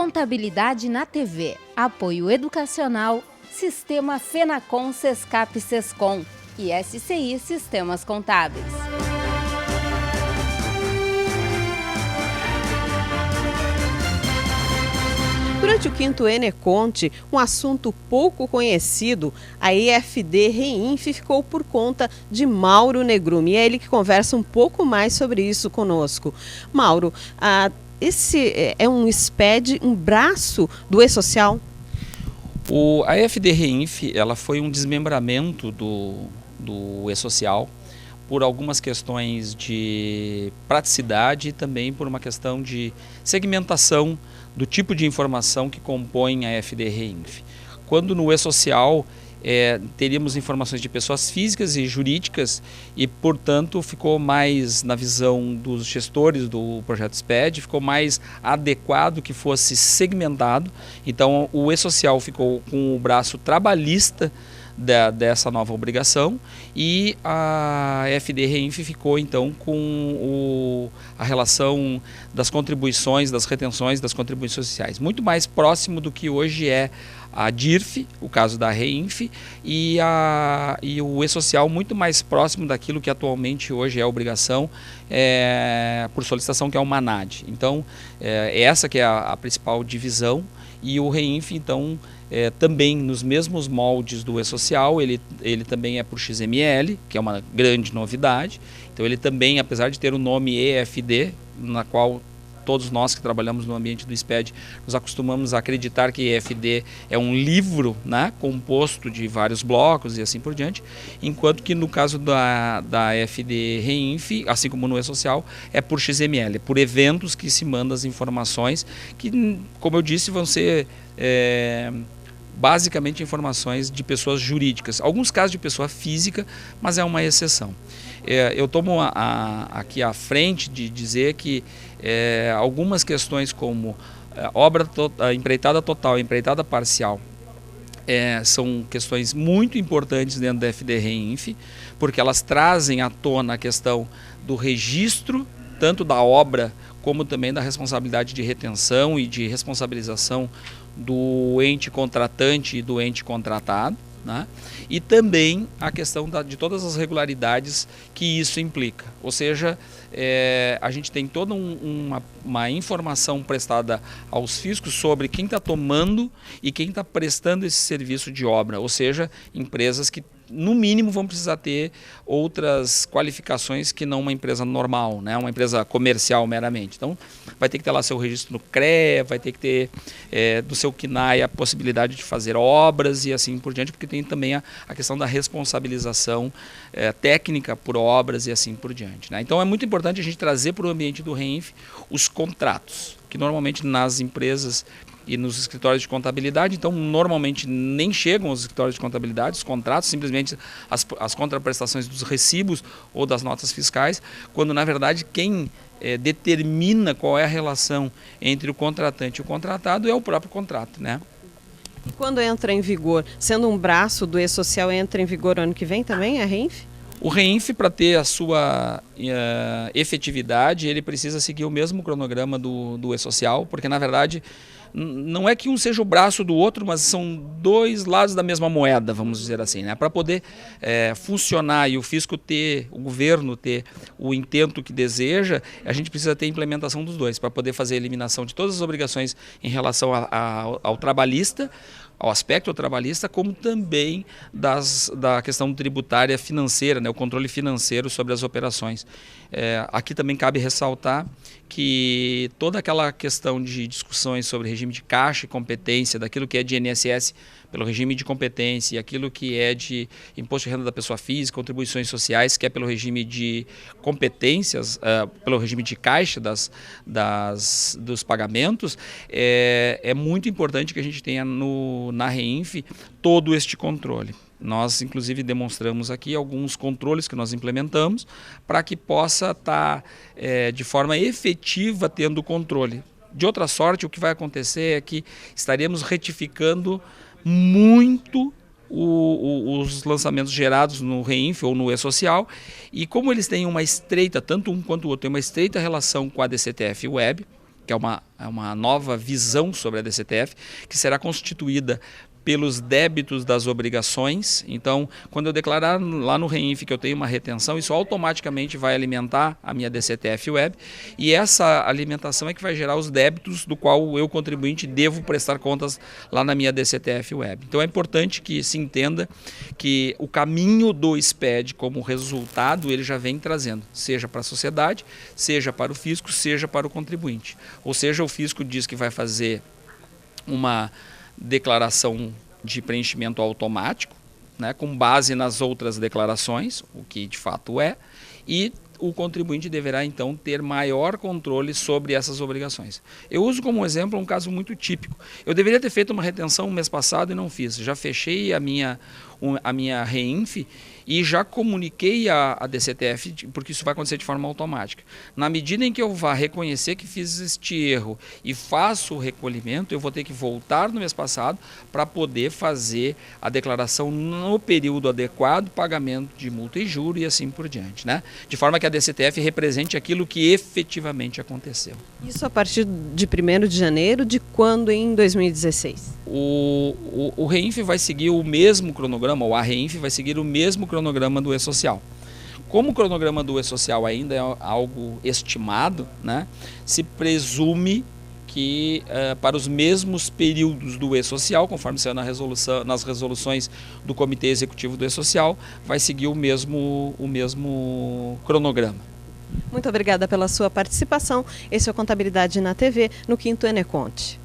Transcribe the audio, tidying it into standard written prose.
Contabilidade na TV, Apoio Educacional, Sistema Fenacom Sescap Sescom e SCI Sistemas Contábeis. Durante o 5º Eneconte, um assunto pouco conhecido, a EFD Reinf ficou por conta de Mauro Negrum. E é ele que conversa um pouco mais sobre isso conosco. Mauro, esse é um SPED, um braço do E-Social? A EFD Reinf, ela foi um desmembramento do E-Social por algumas questões de praticidade e também por uma questão de segmentação do tipo de informação que compõe a EFD Reinf. Quando no E-Social teríamos informações de pessoas físicas e jurídicas e, portanto, ficou mais na visão dos gestores do projeto SPED, ficou mais adequado que fosse segmentado. Então, o E-Social ficou com o braço trabalhista dessa nova obrigação e a EFD Reinf ficou então com a relação das contribuições, das retenções, das contribuições sociais, muito mais próximo do que hoje é a DIRF, o caso da Reinf, e o E-Social muito mais próximo daquilo que atualmente hoje é a obrigação por solicitação, que é o MANAD. Então, essa que é a principal divisão, e o Reinf, então, também nos mesmos moldes do E-Social, ele também é por XML, que é uma grande novidade. Então ele também, apesar de ter o nome EFD, na qual todos nós que trabalhamos no ambiente do SPED nos acostumamos a acreditar que EFD é um livro, né, composto de vários blocos e assim por diante, enquanto que no caso da EFD Reinf, assim como no E-Social, é por XML, por eventos que se mandam as informações que, como eu disse, vão ser basicamente informações de pessoas jurídicas, alguns casos de pessoa física, mas é uma exceção. Eu tomo aqui à frente de dizer que algumas questões como empreitada total, empreitada parcial, são questões muito importantes dentro da EFD Reinf, porque elas trazem à tona a questão do registro, tanto da obra como também da responsabilidade de retenção e de responsabilização do ente contratante e do ente contratado, né? E também a questão de todas as regularidades que isso implica. Ou seja, a gente tem toda uma informação prestada aos fiscos sobre quem está tomando e quem está prestando esse serviço de obra. Ou seja, empresas que no mínimo vão precisar ter outras qualificações que não uma empresa normal, né? Uma empresa comercial meramente. Então vai ter que ter lá seu registro no CREA, vai ter que ter do seu CNAE a possibilidade de fazer obras e assim por diante, porque tem também a questão da responsabilização técnica por obras e assim por diante, né? Então é muito importante a gente trazer para o ambiente do Reinf os contratos, que normalmente nas empresas e nos escritórios de contabilidade, então normalmente nem chegam aos escritórios de contabilidade, os contratos, simplesmente as contraprestações dos recibos ou das notas fiscais, quando na verdade quem determina qual é a relação entre o contratante e o contratado é o próprio contrato, né? E quando entra em vigor, sendo um braço do E-Social, entra em vigor ano que vem também, a Reinf? O Reinf, para ter a sua efetividade, ele precisa seguir o mesmo cronograma do E-Social, porque na verdade não é que um seja o braço do outro, mas são dois lados da mesma moeda, vamos dizer assim, né? Para poder funcionar e o fisco ter, o governo ter o intento que deseja, a gente precisa ter implementação dos dois, para poder fazer a eliminação de todas as obrigações em relação ao trabalhista, ao aspecto trabalhista, como também da questão tributária financeira, né, o controle financeiro sobre as operações. Aqui também cabe ressaltar que toda aquela questão de discussões sobre regime de caixa e competência, daquilo que é de INSS pelo regime de competência e aquilo que é de imposto de renda da pessoa física, contribuições sociais, que é pelo regime de competências, pelo regime de caixa dos pagamentos, é muito importante que a gente tenha na Reinf todo este controle. Nós, inclusive, demonstramos aqui alguns controles que nós implementamos para que possa estar de forma efetiva tendo controle. De outra sorte, o que vai acontecer é que estaremos retificando muito os lançamentos gerados no Reinf ou no E-Social, e como eles têm uma estreita, tanto um quanto o outro, tem uma estreita relação com a DCTF Web, que é uma nova visão sobre a DCTF, que será constituída pelos débitos das obrigações. Então, quando eu declarar lá no REINF que eu tenho uma retenção, isso automaticamente vai alimentar a minha DCTF Web, e essa alimentação é que vai gerar os débitos do qual eu, contribuinte, devo prestar contas lá na minha DCTF Web. Então é importante que se entenda que o caminho do SPED como resultado ele já vem trazendo, seja para a sociedade, seja para o fisco, seja para o contribuinte. Ou seja, o fisco diz que vai fazer uma declaração de preenchimento automático, né, com base nas outras declarações, o que de fato é, e o contribuinte deverá então ter maior controle sobre essas obrigações. Eu uso como exemplo um caso muito típico. Eu deveria ter feito uma retenção no mês passado e não fiz. Já fechei a minha REINF e já comuniquei a DCTF, porque isso vai acontecer de forma automática. Na medida em que eu vá reconhecer que fiz este erro e faço o recolhimento, eu vou ter que voltar no mês passado para poder fazer a declaração no período adequado, pagamento de multa e juro e assim por diante, né? De forma que a DCTF represente aquilo que efetivamente aconteceu. Isso a partir de 1º de janeiro, de quando em 2016? O REINF vai seguir o mesmo cronograma, ou a REINF vai seguir o mesmo cronograma do E-Social. Como o cronograma do E-Social ainda é algo estimado, né, se presume que para os mesmos períodos do E-Social, conforme saiu nas resoluções do Comitê Executivo do E-Social, vai seguir o mesmo cronograma. Muito obrigada pela sua participação. Esse é o Contabilidade na TV, no 5º Eneconte.